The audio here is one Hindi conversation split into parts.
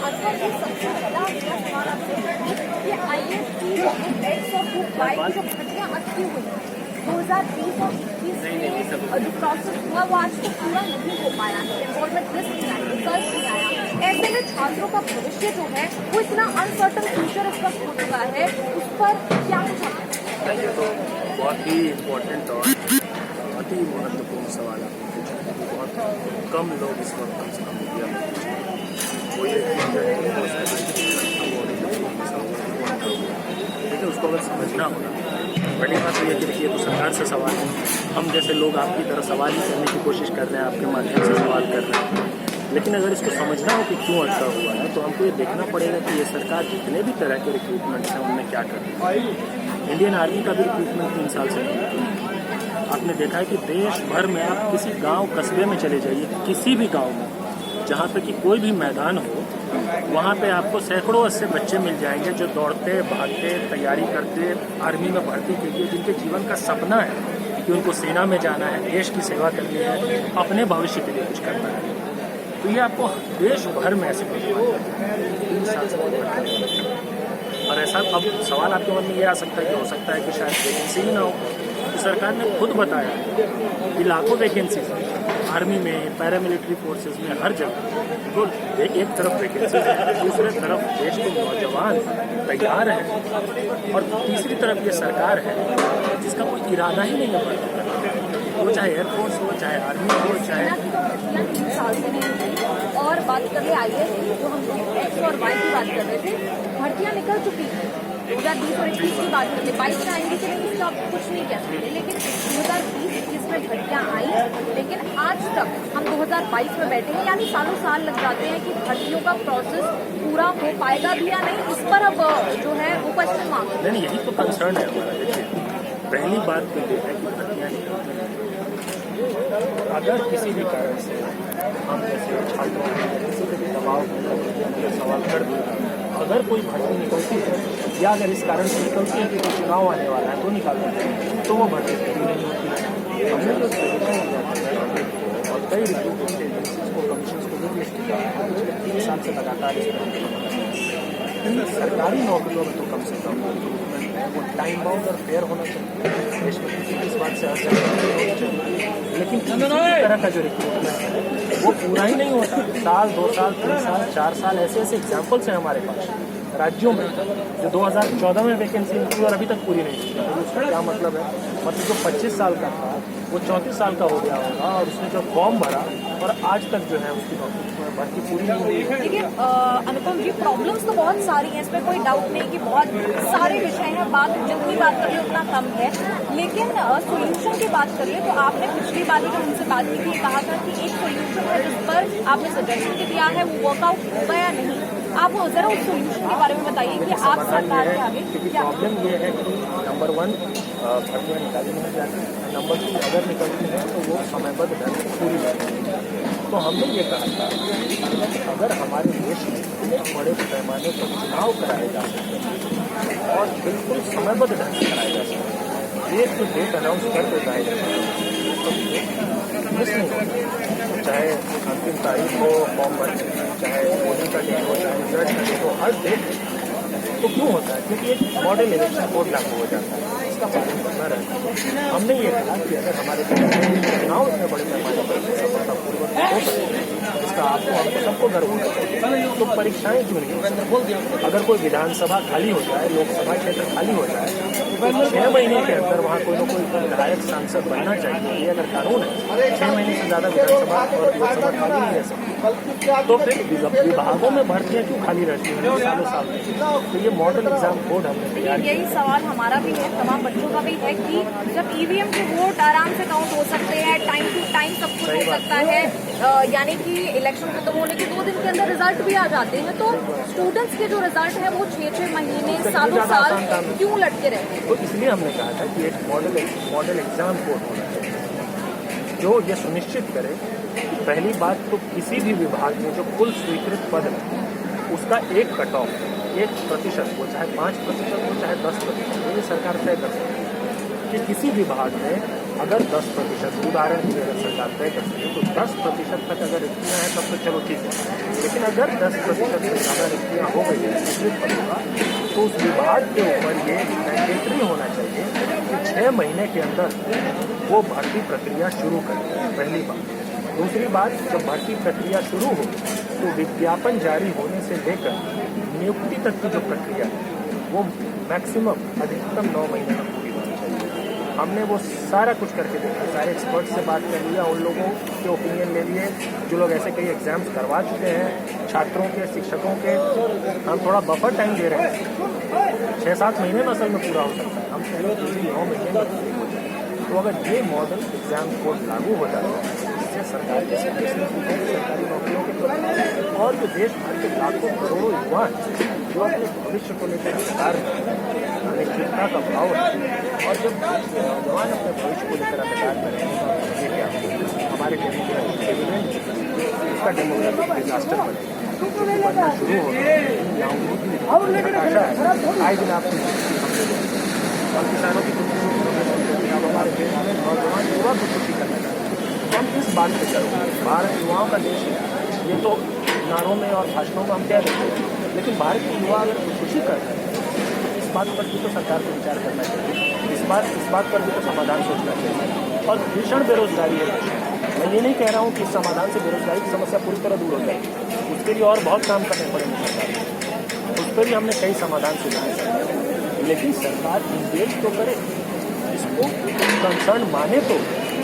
अच्छा ये सबसे बड़ा मेरा सवाल आपसे ये IAS की जो बुक और बुक बाई की जो भर्तियाँ अटकी हुई हैं 2020 और 21 में जो प्रोसेस हुआ वो आज तक पूरा नहीं हो पाया है। एनरोलमेंट लिस्ट नहीं आई, रिजल्ट नहीं आया। ऐसे में छात्रों का भविष्य जो है वो इतना अनसर्टन फ्यूचर इस वक्त हो चुका है, उस पर क्या कुछ आप ये तो बहुत ही इम्पोर्टेंट और बहुत ही महत्वपूर्ण सवाल आपने पूछा है। बहुत कम लोग इस वक्त कम से कम मीडिया में पूछते हैं। वो ये देखिए उसको अगर समझना होगा। पहली बात तो ये कि देखिए तो सरकार से सवाल है। हम जैसे लोग आपकी तरह सवाल ही करने की कोशिश कर रहे हैं, आपके माध्यम से सवाल कर रहे हैं। लेकिन अगर इसको समझना हो कि क्यों अटका हुआ है तो हमको ये देखना पड़ेगा कि ये सरकार जितने भी तरह के रिक्रूटमेंट्स हैं उनमें क्या कर रही है। इंडियन आर्मी का भी रिक्रूटमेंट 3 साल से नहीं। आपने देखा है कि देश भर में आप किसी गांव कस्बे में चले जाइए, किसी भी गांव में जहां पे कि कोई भी मैदान हो, वहां पे आपको सैकड़ों ऐसे बच्चे मिल जाएंगे जो दौड़ते भागते तैयारी करते आर्मी में भर्ती के लिए, जिनके जीवन का सपना है कि उनको सेना में जाना है, देश की सेवा करनी है, अपने भविष्य के लिए कुछ करना है। तो ये आपको देश भर में ऐसे 3 साल से। और ऐसा अब सवाल आपके मन में ये आ सकता है कि हो सकता है कि शायद वैकेंसी ही ना हो। तो सरकार ने खुद बताया कि लाखों वैकेंसी आर्मी में, पैरामिलिट्री फोर्सेस में, हर जगह। तो एक तरफ वैकेंसी है, दूसरे तरफ देश के नौजवान तैयार हैं, और तीसरी तरफ ये सरकार है जिसका कोई इरादा ही नहीं है। वो चाहे एयरफोर्स हो, चाहे आर्मी हो, चाहे 3 साल से नहीं हुई। और बात कर रहे IAS की, जो हम X और Y की बात कर रहे थे, भर्तियाँ निकल चुकी हैं। 2020 और 21 की बात करते 22 में आएंगी कि नहीं इसका आप कुछ नहीं कह सकते, लेकिन 2020-21 में भर्तियाँ आई, लेकिन आज तक हम 2022 में बैठे हैं, यानी सालों साल लग जाते हैं कि भर्तियों का प्रोसेस पूरा हो पाएगा भी या नहीं। इस पर अब जो है वो क्वेश्चन मांग नहीं, यही तो कंसर्न है हमारा। देखिए पहली बात तो ये है कि भर्तियाँ निकलती हैं। अगर किसी भी कारण से हम जैसे छात्रों किसी भी दबाव में सवाल कर दें, अगर कोई भर्ती निकलती है या अगर इस कारण से निकलती है कि कोई चुनाव आने वाला है तो निकाल देते हैं, तो वो भर्ती पूरी नहीं होती है। हमने जो सजेशन दिया था और कई रिक्रूटमेंट एजेंसीज को, कमीशन को भी किया पिछले 3 साल से लगातार इस पर सरकारी नौकरियों में तो कम से कम रिक्रूटमेंट है वो टाइम बाउंड और फेयर होना चाहिए। देश में किसी इस बात से अर्चना नहीं होनी चाहिए, लेकिन किसी भी तरह का जो रिक्रूटमेंट है वो पूरा ही नहीं होता। साल, 2 साल, 3 साल, 4 साल ऐसे एग्जाम्पल्स हैं हमारे पास राज्यों में जो 2014 में वैकेंसी निकली और अभी तक पूरी नहीं हुई। तो उसका क्या मतलब है? मतलब जो 25 साल का था वो 34 साल का हो गया होगा, और उसने जो फॉर्म भरा और आज तक जो है उसकी भर्ती पूरी नहीं हुई है। देखिए अनुपम जी, प्रॉब्लम्स तो बहुत सारी हैं, इसमें कोई डाउट नहीं कि बहुत सारे विषय हैं, बात जितनी बात करिए उतना कम है। लेकिन सोल्यूशन की बात करिए तो आपने पिछली बार जब हमसे बात की थी कहा था कि एक सोल्यूशन है जिस पर आपने सजेशन भी दिया है, वो वर्कआउट होगा या नहीं। आप जरा उस सोल्यूशन के बारे में बताइए कि आप सरकार के आगे क्या। प्रॉब्लम ये है कि नंबर 1 भर्तियाँ निकाली नहीं जाती, नंबर 2 अगर निकलती हैं तो वो समयबद्ध ढंग से पूरी नहीं होती। तो हमने ये कहा था कि अगर हमारे देश में इतने बड़े पैमाने पर चुनाव कराए जा सकते हैं और बिल्कुल समयबद्ध ढंग से कराए जा सकते हैं, एक जो डेट अनाउंस कर देता है तो मिस नहीं होता। चाहे अंतिम तारीख हो फॉर्म भरने की, चाहे वोटिंग का डेट हो, चाहे रिजल्ट का डेट हो, हर डेट तो क्यों होता है? क्योंकि एक मॉडल इलेक्शन कोड लागू हो जाता है, इसका पालन करना रहता है। हमने ये कहा कि अगर हमारे चुनाव इतने बड़े पैमाने पर सफलतापूर्वक हो सकते हैं, इसका आपको हमको सबको गर्व होना चाहिए, तो परीक्षाएं क्यों नहीं? अगर कोई विधानसभा खाली हो जाए, लोकसभा क्षेत्र खाली हो जाए, तो 6 महीने के अंदर वहाँ कोई ना कोई विधायक सांसद बनना चाहिए। ये अगर कानून है, 6 महीने से ज़्यादा विधानसभा और लोकसभा खाली नहीं रह सकती, तो फिर विभागों में भर्तियाँ क्यों खाली रहती हैं सालों साल? तो ये मॉडल एग्जाम कोड हमने तैयार किया। यही सवाल हमारा भी है, तमाम बच्चों का भी है कि जब EVM के वोट आराम से काउंट हो सकते हैं, टाइम टू टाइम सब कुछ हो सकता है, यानी कि इलेक्शन खत्म होने के 2 दिन के अंदर रिजल्ट भी आ जाते हैं, तो स्टूडेंट्स के जो रिजल्ट है वो 6-6 महीने, सालों साल क्यों लटके रहते हैं? तो इसलिए हमने कहा था कि एक मॉडल एग्जाम कोड होना चाहिए जो ये सुनिश्चित करे कि पहली बात तो किसी भी विभाग में जो कुल स्वीकृत पद है उसका एक कट ऑफ 1% हो, चाहे 5% हो, चाहे 10%, ये सरकार तय कर सकती है कि किसी विभाग में अगर 10% उदाहरण के लिए अगर सरकार तय कर सके तो 10% तक अगर रिक्तियाँ हैं तब तो चलो ठीक है, लेकिन अगर 10% से ज़्यादा रिक्तियाँ हो गई है स्वीकृत पदों का, तो उस विभाग के ऊपर ये मैंडेटरी होना चाहिए कि 6 महीने के अंदर वो भर्ती प्रक्रिया शुरू करें, पहली बात। दूसरी बात, जब भर्ती प्रक्रिया शुरू हो तो विज्ञापन जारी होने से लेकर नियुक्ति तक की जो प्रक्रिया है वो मैक्सिमम अधिकतम 9 महीने में पूरी होनी चाहिए। हमने वो सारा कुछ करके देखा, सारे एक्सपर्ट से बात कर लिया, उन लोगों के ओपिनियन ले लिए जो लोग ऐसे कई एग्जाम्स करवा चुके हैं, छात्रों के, शिक्षकों के। हम थोड़ा बफर टाइम दे रहे हैं, 6-7 महीने में असल में पूरा हो सकता है, हम कह रहे हैं 9 महीने में पूरी हो जाए। तो अगर ये मॉडल एग्जाम कोड लागू हो जाए, इससे सरकार के सरकारी नौकरियों के प्रति और जो देश भर के लाखों करोड़ों युवा जो अपने भविष्य को लेकर अंधकार अनिश्चितता का भाव है, और जब नौजवान अपने भविष्य को लेकर अंधकार करेंगे तो क्या हमारे इसका डेमोग्राफिक डिजास्टर बनना शुरू हो गया। आए दिन आपको और किसानों की अब हमारे देश में नौजवान युवा को खुशी करना चाहते हैं। हम इस बात पे करेंगे, भारत युवाओं का देश है, ये तो नारों में और भाषणों में हम कह देते हैं, लेकिन भारत के युवा अगर खुशी कर रहे हैं इस बात पर भी तो सरकार को विचार करना चाहिए, इस बात पर भी तो समाधान सोचना चाहिए। और भीषण बेरोजगारी है, मैं ये नहीं कह रहा हूँ कि इस समाधान से बेरोजगारी की समस्या पूरी तरह दूर हो जाएगी, उसके लिए और बहुत काम करने पड़ेंगे सरकार, उस पर भी हमने कई समाधान सुझाए, लेकिन सरकार इंगेज तो करे, इसको कंसर्न माने तो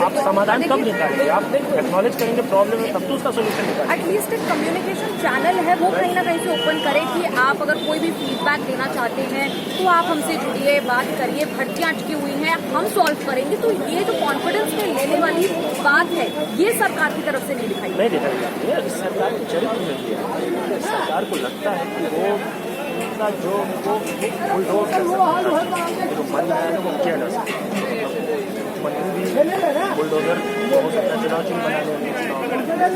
आप समाधान कब निकालेंगे, आप एक्नॉलेज करेंगे प्रॉब्लम है तब तो उसका सोल्यूशन निकालेंगे। एटलीस्ट एक कम्युनिकेशन चैनल है वो कहीं ना कहीं से ओपन करें कि आप अगर कोई भी फीडबैक देना चाहते हैं तो आप हमसे जुड़िए, बात करिए, भर्तियाँ अटकी हुई हैं हम सॉल्व करेंगे। तो ये जो कॉन्फिडेंस में लेने वाली बात है ये सरकार की तरफ से नहीं दिखाई नहीं दिखाई जाती है, इस सरकार के चरित्र में भी है। सरकार को लगता है कि वो जो बुलडोज जो मन है वो किया जा सकता है, मंत्री भी बुलडोजर हो सकता है, चुनाव चिन्ह बनाने वाली,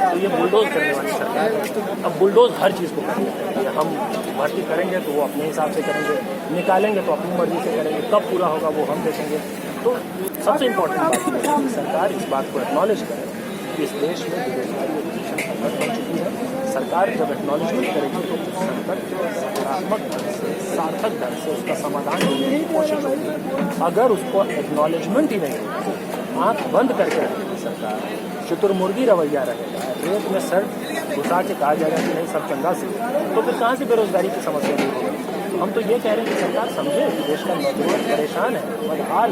तो ये बुलडोज करने वाली सरकार है। अब बुलडोज हर चीज़ को करेंगे, हम भर्ती करेंगे तो वो अपने हिसाब से करेंगे, निकालेंगे तो अपनी मर्जी से करेंगे, कब पूरा होगा वो हम देखेंगे। तो सबसे इम्पोर्टेंट बात है कि सरकार इस बात को एक्नॉलेज करे कि इस देश में बेरोजगारी एक भीषण संकट बन चुकी है। सरकार जब एक्नॉलेजमेंट करेगी तो उस संकट को सकारात्मक ढंग से, सार्थक ढंग से उसका समाधान करने की कोशिश होगी। अगर उसको एक्नॉलेजमेंट ही नहीं, आँख बंद करके रखेगी सरकार, शुतुरमुर्गी रवैया रहेगा, रेत में सर घुसा के कहा जाएगा कि नहीं सब चंदा से, तो फिर कहाँ से बेरोजगारी की समस्या दूर होगी। हम तो ये कह रहे हैं कि सरकार समझे कि देश का नौजवान परेशान है, बदहाल,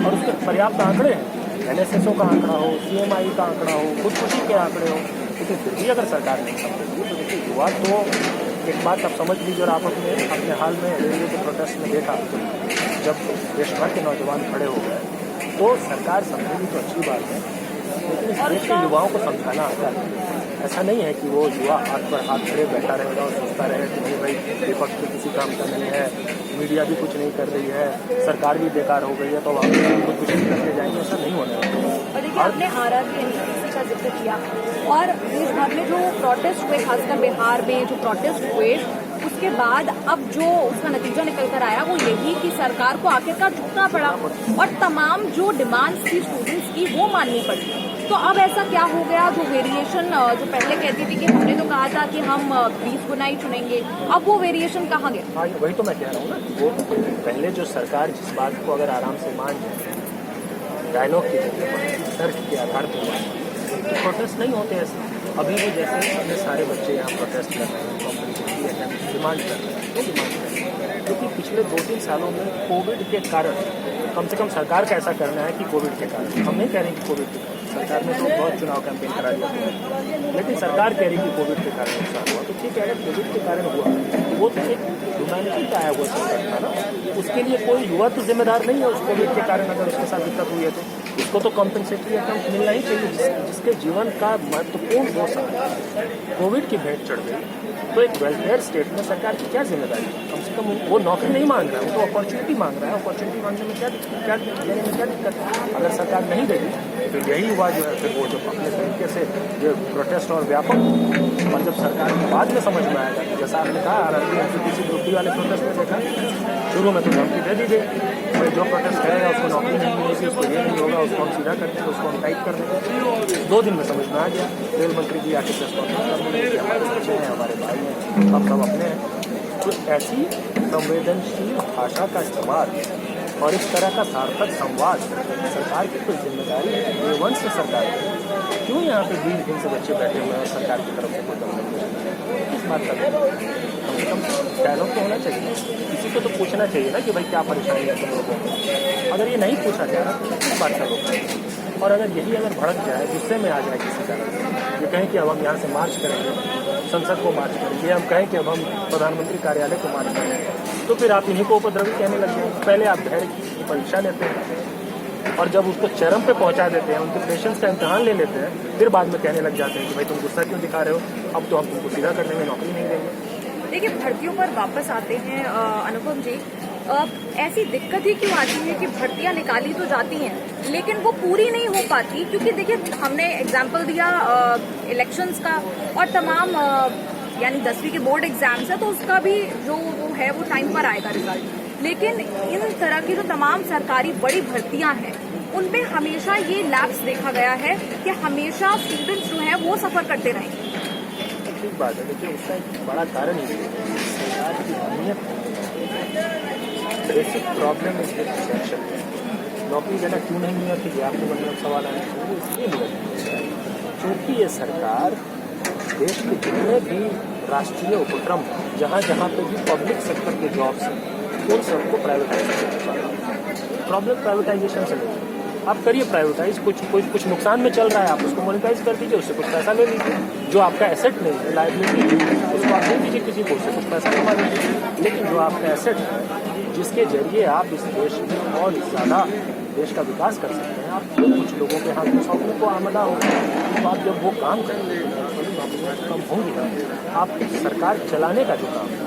और उसके पर्याप्त आंकड़े हैं, NSSO का आंकड़ा हो, CMI का आंकड़ा हो, खुदकुशी के आंकड़े हो, लेकिन फिर भी अगर सरकार नहीं समझेगी तो देखिए युवा तो एक बात आप समझ लीजिए, और आप अपने हाल में रेलवे के प्रोटेस्ट में देखा जब देश भर के नौजवान खड़े हो गए तो सरकार समझेगी तो अच्छी बात है, लेकिन इस देश के युवाओं को समझाना आता है। ऐसा नहीं है कि वो युवा हाथ पर हाथ खड़े बैठा रहेगा और सोचता रहे कि नहीं भाई विपक्ष तो किसी काम का नहीं है, मीडिया भी कुछ नहीं कर रही है, सरकार भी बेकार हो गई है तो हम कुछ नहीं करते जाएंगे, ऐसा नहीं होना है। और देखिए आपने RRB का जिक्र किया और देश भर में जो प्रोटेस्ट हुए, खासकर बिहार में जो प्रोटेस्ट हुए, उसके बाद अब जो उसका नतीजा निकल कर आया वो यही कि सरकार को आखिरकार झुकना पड़ा और तमाम जो डिमांड्स थी स्टूडेंट्स की वो माननी पड़ी। तो अब ऐसा क्या हो गया, जो वेरिएशन जो पहले कहती थी कि हमने तो कहा था कि हम 20 गुना ही चुनेंगे, अब वो वेरिएशन कहाँ गया? हाँ, वही तो मैं कह रहा हूँ ना, वो पहले जो सरकार जिस बात को अगर आराम से मान जाए, डायलॉग की जगह तर्क के आधार पर प्रोटेस्ट नहीं होते ऐसे। अभी वो जैसे अपने सारे बच्चे यहाँ प्रोटेस्ट कर रहे हैं, कॉम्पनसेशन डिमांड कर रहे हैं, तो डिमांड कर रहे हैं क्योंकि पिछले 2-3 सालों में कोविड के कारण, कम से कम सरकार का ऐसा करना है कि कोविड के कारण, हम नहीं कह रहे कि कोविड के कारण, सरकार ने तो बहुत चुनाव कैंपेन करा दिया, लेकिन सरकार कह रही कि कोविड के कारण नुकसान हुआ, तो ठीक है, अगर कोविड के कारण हुआ वो तो एक ह्यूमैनिटी का आया हुआ संकट था ना, उसके लिए कोई युवा तो जिम्मेदार नहीं है उस कोविड के कारण अगर उसके साथ दिक्कत हुई है तो उसको तो कॉम्पेंसेटरी अकाउंट मिलना ही चाहिए। जिसके जीवन का महत्वपूर्ण 2 साल कोविड की भेंट चढ़ गई तो एक वेलफेयर स्टेट में सरकार की क्या जिम्मेदारी है? कम से कम वो नौकरी नहीं मांग रहा है, वो तो अपॉर्चुनिटी मांग रहा है, अपॉर्चुनिटी मांगने में क्या देने में क्या दिक्कत है? अगर सरकार नहीं देगी तो यही हुआ जो है, फिर वो जो अपने तरीके से जो प्रोटेस्ट और व्यापक और जब सरकार के बाद में समझ में आएगा, जैसा आपने कहा आरआरबी एनटीपीसी ग्रुप डी वाले प्रोटेस्ट में देखा, शुरू में तो धमकी दे दी गई, भाई जो प्रोटेस्ट करेगा उसको नौकरी नहीं मिलेगी, उसको ये नहीं होगा, उसको हम सीधा कर देंगे, उसको हम टाइट कर देंगे। 2 दिन में समझ में आ गया, रेल मंत्री जी आके प्रेस कॉन्फ्रेंस कर देंगे, हमारे बच्चे हैं, हमारे भाई हैं, हम सब अपने हैं। तो ऐसी संवेदनशील भाषा का इस्तेमाल और इस तरह का सार्थक संवाद सरकार की कोई जिम्मेदारी है, A1 से सरकार है। क्यों यहाँ पे 20 दिन से बच्चे बैठे हुए हैं और सरकार की तरफ से कोई दम नहीं? किस बात का कम से कम डायलॉग तो होना चाहिए, किसी को तो पूछना चाहिए ना कि भाई क्या परेशानी है तुम लोगों को। अगर ये नहीं पूछा जा रहा तो किस बात का लोग, और अगर यही भड़क जाए, गुस्से में आ जाए किसी तरह, ये कहें कि अब हम यहाँ से मार्च करेंगे, संसद को मार्च करेंगे, हम कहें कि अब हम प्रधानमंत्री कार्यालय को मार्च करेंगे, तो फिर आप इन्हीं को उपद्रवी कहने लग जाएंगे। पहले आप धैर्य की परीक्षा लेते हैं और जब उसको चरम पे पहुंचा देते हैं, उनके पेशेंस का इम्तहान ले लेते हैं, फिर बाद में कहने लग जाते हैं कि भाई तुम गुस्सा क्यों दिखा रहे हो, अब तो हम तुमको सीधा कर देंगे, नौकरी नहीं देंगे। देखिए, भर्तियों पर वापस आते हैं अनुपम जी, ऐसी दिक्कत ही क्यों आती है कि भर्तियां निकाली तो जाती हैं लेकिन वो पूरी नहीं हो पाती? क्योंकि देखिए, हमने एग्जाम्पल दिया इलेक्शंस का, और तमाम यानी 10वीं के बोर्ड एग्जाम्स है तो उसका भी जो वो है वो टाइम पर आएगा रिजल्ट, लेकिन इन तरह की जो तमाम सरकारी बड़ी भर्तियां हैं उनपे हमेशा ये लैप्स देखा गया है कि हमेशा स्टूडेंट्स जो है वो सफर करते रहेंगे। ठीक बात है, देखिए उसका एक बड़ा कारण ही है सरकार की अहमियत। Basic problem is selection. नौकरी देना क्यों नहीं हुआ कि आपके मन में सवाल आना चाहिए, इसलिए हुआ क्योंकि ये सरकार देश के जितने भी राष्ट्रीय उपक्रम जहाँ जहाँ पे भी पब्लिक सेक्टर के जॉब्स हैं उन सबको प्राइवेटाइज करना चाहती है। प्रॉब्लम प्राइवेटाइजेशन से नहीं, आप करिए प्राइवेटाइज, कुछ नुकसान में चल रहा है आप उसको मोनेटाइज कर दीजिए, उससे कुछ पैसा ले लीजिए, जो आपका एसेट नहीं है, लायबिलिटी है, उसको आप दे दीजिए किसी को, उससे कुछ पैसा कमा लीजिए। लेकिन जो आपका एसेट है जिसके जरिए आप इस देश में और ज़्यादा देश का विकास कर सकते हैं, आप कुछ लोगों के हाथ में सौंपने को आमदा होगा, तो आप जब वो काम करेंगे कम होंगी ना, आप सरकार चलाने का जो काम है,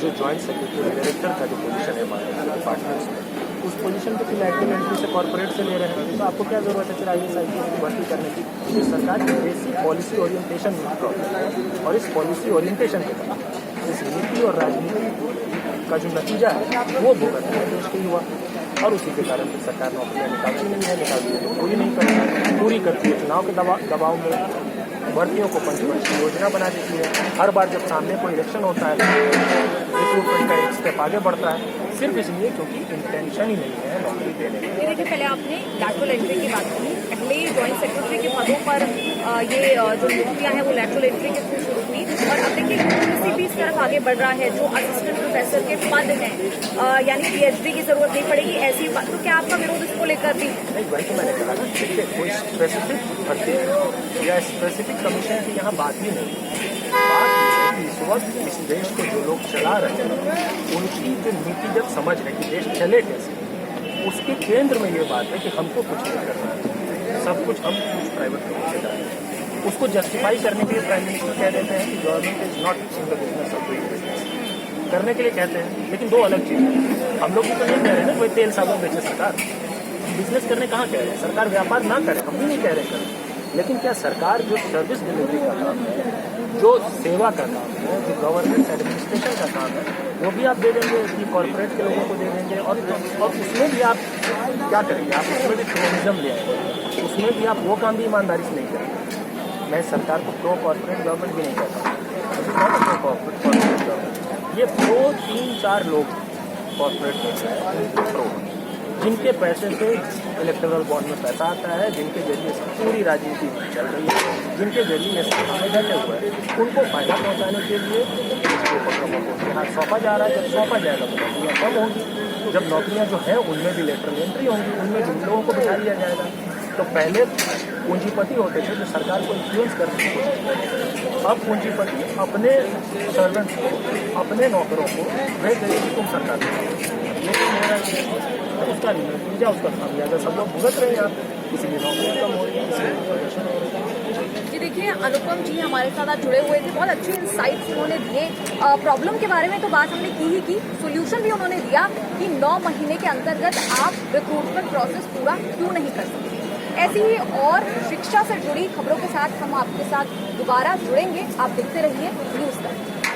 जो जॉइंट सेक्रेटरी डायरेक्टर का जो पोजीशन है हमारे डिपार्टमेंट्स में, उस पोजीशन पे फिर लैटरल एंट्री से कॉर्पोरेट से ले रहे हैं, तो आपको क्या जरूरत है फिर IAS की भर्ती करने की? तो सरकार की बेसिक पॉलिसी ओरिएंटेशन प्रॉब्लम है, और इस पॉलिसी ओरिएंटेशन के बाद इस नीति और राजनीति का जो नतीजा है वो भुगत है देश के युवा, और उसी के कारण फिर सरकार नौकरियाँ निकालती नहीं है, निकालती है तो पूरी नहीं करती, पूरी करती है चुनाव के दबाव में, भर्तियों को पंचवर्षीय योजना बना देती है। हर बार जब सामने कोई इलेक्शन होता है रिक्रूटमेंट का एक स्टेप आगे बढ़ता है, सिर्फ इसलिए क्योंकि इंटेंशन ही नहीं है नौकरी देने की। देखिए, पहले आपने लैटरल एंट्री की बात की, पहले जॉइंट सेक्रेटरी के पदों पर ये जो नियुक्तियां हैं वो लैटरल एंट्री के थ्रू शुरू हुई, और अब देखिए किसी भी इस तरफ आगे बढ़ रहा है, जो असिस्टेंट प्रोफेसर के पद हैं, यानी PhD की जरूरत नहीं पड़ेगी, ऐसी बात, तो क्या आपका विरोध इसको लेकर भी? नहीं, वही तो मैंने कहा ना, देखिए कोई स्पेसिफिक भर्ती या स्पेसिफिक कमीशन की यहाँ बात ही नहीं, बात ये है कि इस वक्त इस देश को जो लोग चला रहे हैं उनकी जो नीतिगत समझ है कि देश चले कैसे, उसके केंद्र में ये बात है कि हमको कुछ नहीं करना है, सब कुछ हम कुछ प्राइवेट लोगों से कराएंगे। उसको जस्टिफाई करने के लिए प्राइम मिनिस्टर कह देते हैं कि government is not in the business of doing business, करने के लिए कहते हैं, लेकिन दो अलग चीज़ है। हम लोग भी तो नहीं कह रहे हैं ना कोई तेल साबुन बेचे सरकार, बिजनेस करने कहाँ कह रहे हैं, सरकार व्यापार ना करे, हम भी नहीं कह रहे करें, लेकिन क्या सरकार जो सर्विस डिलीवरी का काम है, जो सेवा का काम है, जो गवर्नेंस एडमिनिस्ट्रेशन का काम है, वो भी आप दे देंगे कि कॉर्पोरेट के लोगों को दे देंगे, और उसमें भी आप क्या करेंगे, आप उसमें भी प्रोविजन ले आएंगे, उसमें भी आप वो काम भी ईमानदारी से नहीं करेंगे। मैं सरकार को प्रो कॉर्पोरेट गवर्नमेंट भी नहीं कहता, प्रो कॉर्पोरेट गवर्नमेंट, ये प्रो 3-4 लोग कॉर्पोरेट में प्रो, जिनके पैसे से इलेक्टोरल बॉन्ड में पैसा आता है, जिनके जरिए पूरी राजनीति चल रही है, जिनके जरिए समय डटे हुए हैं, उनको फायदा पहुंचाने के लिए उपक्रमों को यहाँ सौंपा जा रहा है। जब सौंपा जाएगा तो नौकरियाँ कम होंगी, जब नौकरियाँ जो हैं उनमें भी लेटरल एंट्री होंगी, उनमें जिन लोगों को बिठा दिया जाएगा। तो पहले पूंजीपति होते थे जो सरकार को इन्फ्लुएंस करने की कोशिश करते थे, अब पूंजीपति अपने सर्वेंट्स को, अपने नौकरों को भेज देंगे कि तुम सरकार उसका नतीजा, उसका खामियाजा सब लोग भुगत रहे हैं। आप किसी भी नौकरी कम हो रही है, किसी भी प्रदर्शन हो रही है। जी देखिए, अनुपम जी हमारे साथ आज जुड़े हुए थे, बहुत अच्छे इंसाइट्स उन्होंने दिए। प्रॉब्लम के बारे में तो बात हमने की ही की, सोल्यूशन भी उन्होंने दिया कि 9 महीने के अंतर्गत आप रिक्रूटमेंट प्रोसेस पूरा क्यों नहीं कर सकते। ऐसी ही और शिक्षा से जुड़ी खबरों के साथ हम आपके साथ दोबारा जुड़ेंगे। आप देखते रहिए न्यूज़ तक।